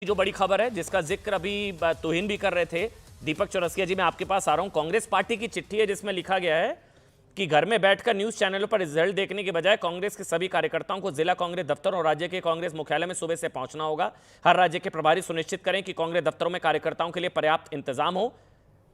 जो बड़ी खबर है जिसका जिक्र अभी तुहिन भी कर रहे थे, दीपक चौरसिया जी, मैं आपके पास आ रहा हूं। कांग्रेस पार्टी की चिट्ठी है जिसमें लिखा गया है कि घर में बैठकर न्यूज चैनलों पर रिजल्ट देखने के बजाय कांग्रेस के सभी कार्यकर्ताओं को जिला कांग्रेस दफ्तर और राज्य के कांग्रेस मुख्यालय में सुबह से पहुंचना होगा। हर राज्य के प्रभारी सुनिश्चित करें कि कांग्रेस दफ्तरों में कार्यकर्ताओं के लिए पर्याप्त इंतजाम हो।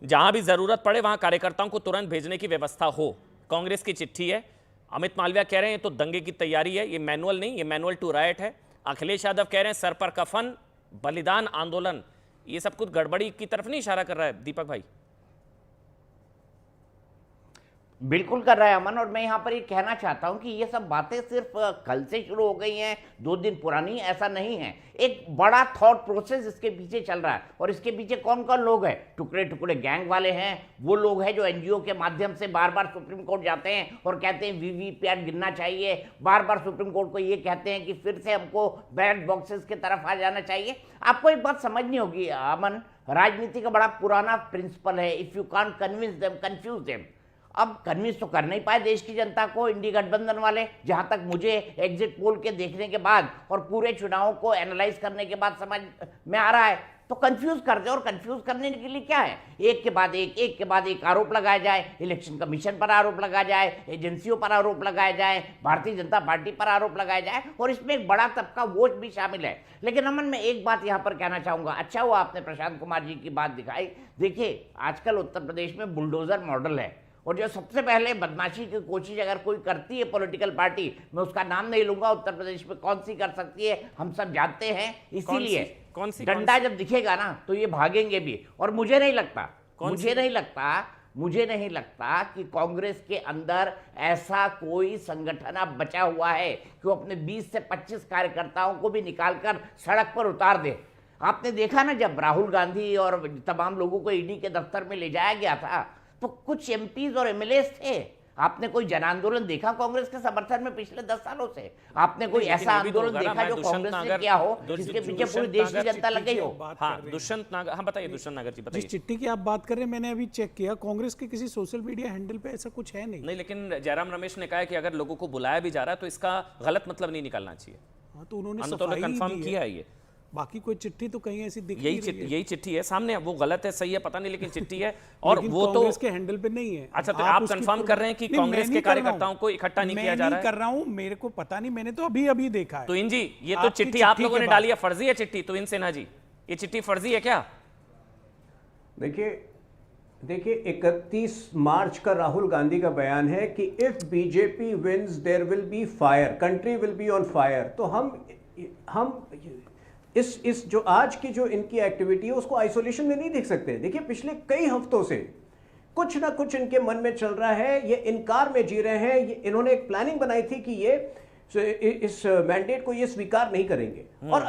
जहां भी जरूरत पड़े वहां कार्यकर्ताओं को तुरंत भेजने की व्यवस्था हो। कांग्रेस की चिट्ठी है। अमित मालवीय कह रहे हैं तो दंगे की तैयारी है, ये मैनुअल नहीं, ये मैनुअल टू राइट है। अखिलेश यादव कह रहे हैं सर पर कफन, बलिदान आंदोलन। ये सब कुछ गड़बड़ी की तरफ नहीं इशारा कर रहा है दीपक भाई? बिल्कुल कर रहा है अमन। और मैं यहाँ पर ये कहना चाहता हूँ कि ये सब बातें सिर्फ कल से शुरू हो गई हैं, 2 दिन पुरानी, ऐसा नहीं है। एक बड़ा थॉट प्रोसेस इसके पीछे चल रहा है। और इसके पीछे कौन कौन लोग हैं? टुकड़े टुकड़े गैंग वाले हैं, वो लोग हैं जो एनजीओ के माध्यम से बार बार सुप्रीम कोर्ट जाते हैं और कहते हैं वीवीपैट गिनना चाहिए, बार बार सुप्रीम कोर्ट को ये कहते हैं कि फिर से हमको बैलेट बॉक्सेस की तरफ आ जाना चाहिए। आपको एक बात समझनी होगी अमन, राजनीति का बड़ा पुराना प्रिंसिपल है, if you can't convince them confuse them. अब कन्विंस तो कर नहीं पाए देश की जनता को इंडी गठबंधन वाले, जहां तक मुझे एग्जिट पोल के देखने के बाद और पूरे चुनावों को एनालाइज करने के बाद समझ में आ रहा है। तो कंफ्यूज कर दे, और कंफ्यूज करने के लिए क्या है, एक के बाद एक आरोप लगाया जाए। इलेक्शन कमीशन पर आरोप लगाया जाए, एजेंसियों पर आरोप लगाया जाए, भारतीय जनता पार्टी पर आरोप लगाया जाए, और इसमें एक बड़ा तबका वोट भी शामिल है। लेकिन अमन, मैं एक बात यहाँ पर कहना चाहूंगा, अच्छा हुआ आपने प्रशांत कुमार जी की बात दिखाई। देखिए, आजकल उत्तर प्रदेश में बुलडोजर मॉडल है, और जो सबसे पहले बदमाशी की कोशिश अगर कोई करती है पॉलिटिकल पार्टी, मैं उसका नाम नहीं लूंगा, उत्तर प्रदेश में कौन सी कर सकती है हम सब जानते हैं। इसीलिए डंडा जब दिखेगा ना तो ये भागेंगे भी। और मुझे नहीं लगता कि कांग्रेस के अंदर ऐसा कोई संगठन अब बचा हुआ है कि वो अपने 20 से 25 कार्यकर्ताओं को भी निकालकर सड़क पर उतार दे। आपने देखा ना, जब राहुल गांधी और तमाम लोगों को ईडी के दफ्तर में ले जाया गया था तो कुछ एमपीज और एमएलएस थे। आपने कोई जन आंदोलन देखा कांग्रेस के समर्थन में पिछले 10 सालों से? आपने कोई ऐसा आंदोलन देखा जो कांग्रेस ने किया हो जिसके पीछे पूरी देश की जनता लग गई हो? हाँ, दुष्यंत नागर, हाँ बताइए दुष्यंत नागर जी, बताइए। जिस चिट्ठी की आप बात कर रहे हैं, मैंने अभी चेक किया, कांग्रेस के किसी सोशल मीडिया हैंडल पे ऐसा कुछ है नहीं। लेकिन जयराम रमेश ने कहा है कि अगर लोगों को बुलाया भी जा रहा है तो इसका गलत मतलब नहीं निकालना चाहिए। हाँ, तो उन्होंने कंफर्म किया है ये। बाकी कोई चिट्ठी तो कहीं ऐसी दिख यही चिट्ठी है सामने। वो गलत है सही है पता नहीं, लेकिन चिट्ठी है। और वो तो कांग्रेस के हैंडल पे नहीं है। अच्छा, तो आप कंफर्म कर रहे हैं कि कांग्रेस के कार्यकर्ताओं को इकट्ठा नहीं किया जा रहा है? कर रहा हूं, मेरे को पता नहीं, मैंने तो अभी देखा है। तो इन जी, ये तो चिट्ठी आप लोगों ने डाली है, फर्जी है चिट्ठी? तो इन सिन्हा जी, ये चिट्ठी फर्जी है क्या? देखिए 31 मार्च का राहुल गांधी का बयान है कि if BJP wins there will be fire, country will be on fire. तो हम इस जो आज की जो इनकी एक्टिविटी है उसको आइसोलेशन में नहीं देख सकते। देखिए, पिछले कई हफ्तों से कुछ ना कुछ इनके मन में चल रहा है, ये इनकार में जी रहे हैं। इन्होंने एक प्लानिंग बनाई थी कि ये इस मैंडेट को ये स्वीकार नहीं करेंगे। और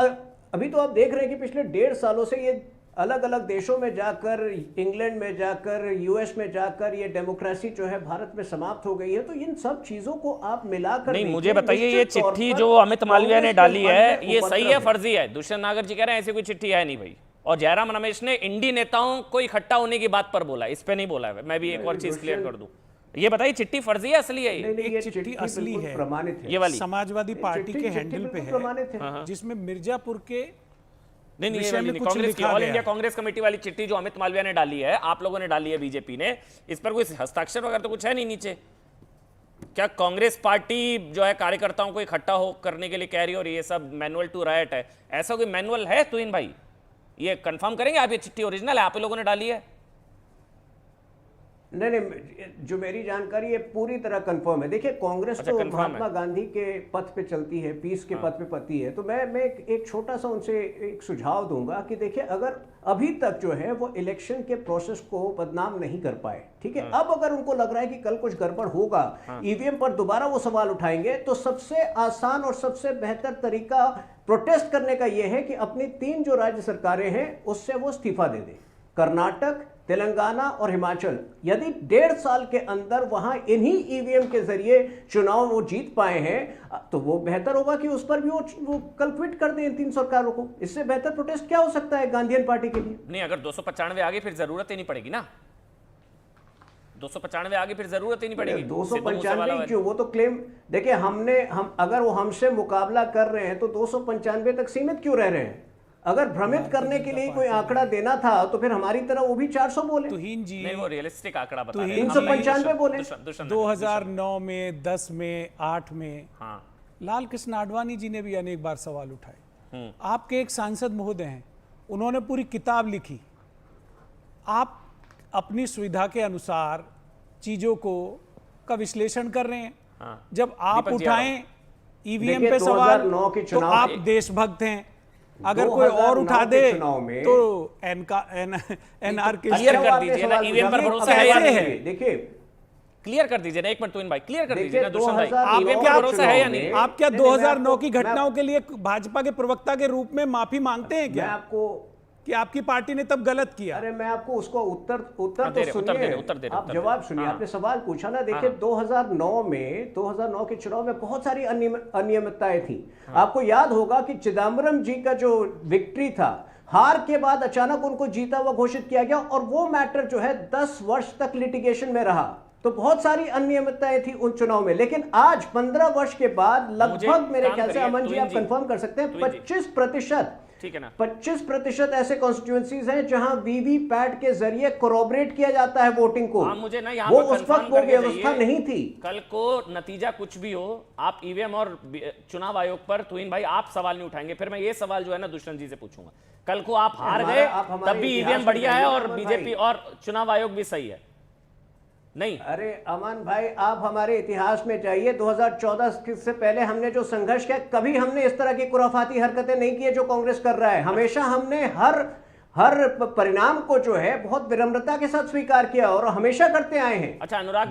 अभी तो आप देख रहे हैं कि पिछले 1.5 सालों से ये अलग अलग देशों में जाकर, इंग्लैंड में जाकर, यूएस में जाकर, ये डेमोक्रेसी जो है भारत में समाप्त हो गई है। तो इन सब चीजों को आप मिलाकर नहीं, मुझे बताइए ये चिट्ठी जो अमित मालवीय ने डाली है ये सही है फर्जी है? दुष्यंत नागर जी कह रहे हैं ऐसी कोई चिट्ठी है नहीं भाई। और जयराम रमेश ने इंडी नेताओं को इकट्ठा होने की बात पर बोला, इस पे नहीं बोला है। मैं भी एक और चीज क्लियर कर दूं, ये बताइए चिट्ठी फर्जी है असली है? ये चिट्ठी असली है, प्रमाणित है, ये वाली समाजवादी पार्टी के हैंडल पे है, जिसमें मिर्जापुर के नहीं, कांग्रेस की ऑल इंडिया कांग्रेस कमेटी वाली चिट्ठी जो अमित मालवीय ने डाली है, आप लोगों ने डाली है बीजेपी ने, इस पर कोई हस्ताक्षर वगैरह तो कुछ है नहीं नीचे। क्या कांग्रेस पार्टी जो है कार्यकर्ताओं को इकट्ठा हो करने के लिए कह रही है और ये सब मैनुअल टू राइट है? ऐसा कोई मैनुअल है तुहिन भाई? ये कंफर्म करेंगे आप, ये चिट्ठी ओरिजिनल है, आप लोगों ने डाली है? नहीं, जो मेरी जानकारी है पूरी तरह कंफर्म है। देखिए, कांग्रेस तो महात्मा गांधी के पथ पे चलती है, पीस के पथ पे पति है। तो मैं एक छोटा सा उनसे एक सुझाव दूंगा कि देखिए, अगर अभी तक जो है वो इलेक्शन के प्रोसेस को बदनाम नहीं कर पाए, ठीक है, अब अगर उनको लग रहा है कि कल कुछ गड़बड़ होगा, ईवीएम पर दोबारा वो सवाल उठाएंगे, तो सबसे आसान और सबसे बेहतर तरीका प्रोटेस्ट करने का यह है कि अपनी 3 जो राज्य सरकारें हैं उससे वो इस्तीफा दे दें। कर्नाटक, तेलंगाना और हिमाचल, यदि 1.5 साल के अंदर वहां इन्हीं ईवीएम के जरिए चुनाव वो जीत पाए हैं तो वो बेहतर होगा कि उस पर भी वो कल क्विट कर दें इन 3 सरकारों को। इससे बेहतर प्रोटेस्ट क्या हो सकता है गांधीयन पार्टी के लिए? नहीं, अगर 295 आ गई फिर जरूरत ही नहीं पड़ेगी ना। 295 आगे फिर जरूरत ही नहीं पड़ेगी। 295 क्यों? वो तो क्लेम, देखिए हम अगर वो हमसे मुकाबला कर रहे हैं तो 295 तक सीमित क्यों रह रहे हैं? अगर भ्रमित करने के लिए कोई आंकड़ा देना था तो फिर हमारी तरह वो भी 400 बोले। तुहीन जी नहीं, वो रियलिस्टिक आंकड़ा बता रहे हैं। 395 बोले। 2009 में, 10 में, 8 में हाँ लाल कृष्ण आडवाणी जी ने भी अनेक बार सवाल उठाए। आपके एक सांसद महोदय हैं, उन्होंने पूरी किताब लिखी। आप अपनी सुविधा के अनुसार चीजों का विश्लेषण कर रहे हैं। हाँ। जब आप दीपक जी उठाएं ईवीएम देखिए, पे सवाल 2009 के तो चुनाव आप में- देशभक्त हैं, अगर कोई और 2009 उठा के दे चुनाव में- तो एनआर के क्लियर कर आप ये दीजिए ना, सवाल ईवीएम पर उठाइए। भरोसा है या कैसे नहीं है? देखिए क्लियर कर दीजिए ना, एक मिनट तुहिन भाई क्लियर कर देखिए, दीजिए ना दुष्यंत भाई, 2009 ईवीएम पर भरोसा है या नहीं? में- आप क्या नहीं, नहीं, मैं 2009 आपको- की घटनाओं के लिए भाजपा के प्रवक्ता के रूप में माफी मांगते हैं मैं क्या आपको कि आपकी पार्टी ने तब गलत किया? अरे मैं आपको उसको उत्तर हाँ, तो दे रहे, उत्तर दे सुनिए, रहे, उत्तर दे रहे, आप उत्तर दे जवाब रहे। सुनिए। हाँ। आपने सवाल पूछा ना, देखिए 2009 के चुनाव में बहुत सारी अनियमितताएं थी। आपको याद होगा कि चिदम्बरम जी का जो विक्ट्री था, हार के बाद अचानक उनको जीता हुआ घोषित किया गया और वो मैटर जो है 10 वर्ष तक लिटिगेशन में रहा। तो बहुत सारी अनियमितताएं थी उन चुनाव में, लेकिन आज 15 वर्ष के बाद लगभग मेरे ख्याल से अमन जी आप कंफर्म कर सकते हैं 25%, ठीक है ना, 25% ऐसे कॉन्स्टिट्यूएंसीज हैं जहां वीवीपैट के जरिए कोरोबरेट किया जाता है वोटिंग को। आप मुझे ना यहाँ वो पर उस confirm वक्त वो करके व्यवस्था जाइए। नहीं थी। कल को नतीजा कुछ भी हो, आप ईवीएम और चुनाव आयोग पर तुहिन भाई आप सवाल नहीं उठाएंगे, फिर मैं ये सवाल जो है ना दुष्यंत जी से पूछूंगा। कल को आप हार हमारा- गए आप हमारे तब भी इतिहास ईवीएम में बढ़िया है जाइए और अमन बीजेपी भाई। और चुनाव आयोग भी सही है नहीं? अरे अमन भाई, आप हमारे इतिहास में जाइए। 2014 से पहले हमने जो संघर्ष किया, कभी हमने इस तरह की खुराफाती हरकतें नहीं की जो कांग्रेस कर रहा है। हमेशा हमने हर परिणाम को जो है बहुत विनम्रता के साथ स्वीकार किया और हमेशा करते आए हैं। अच्छा अनुराग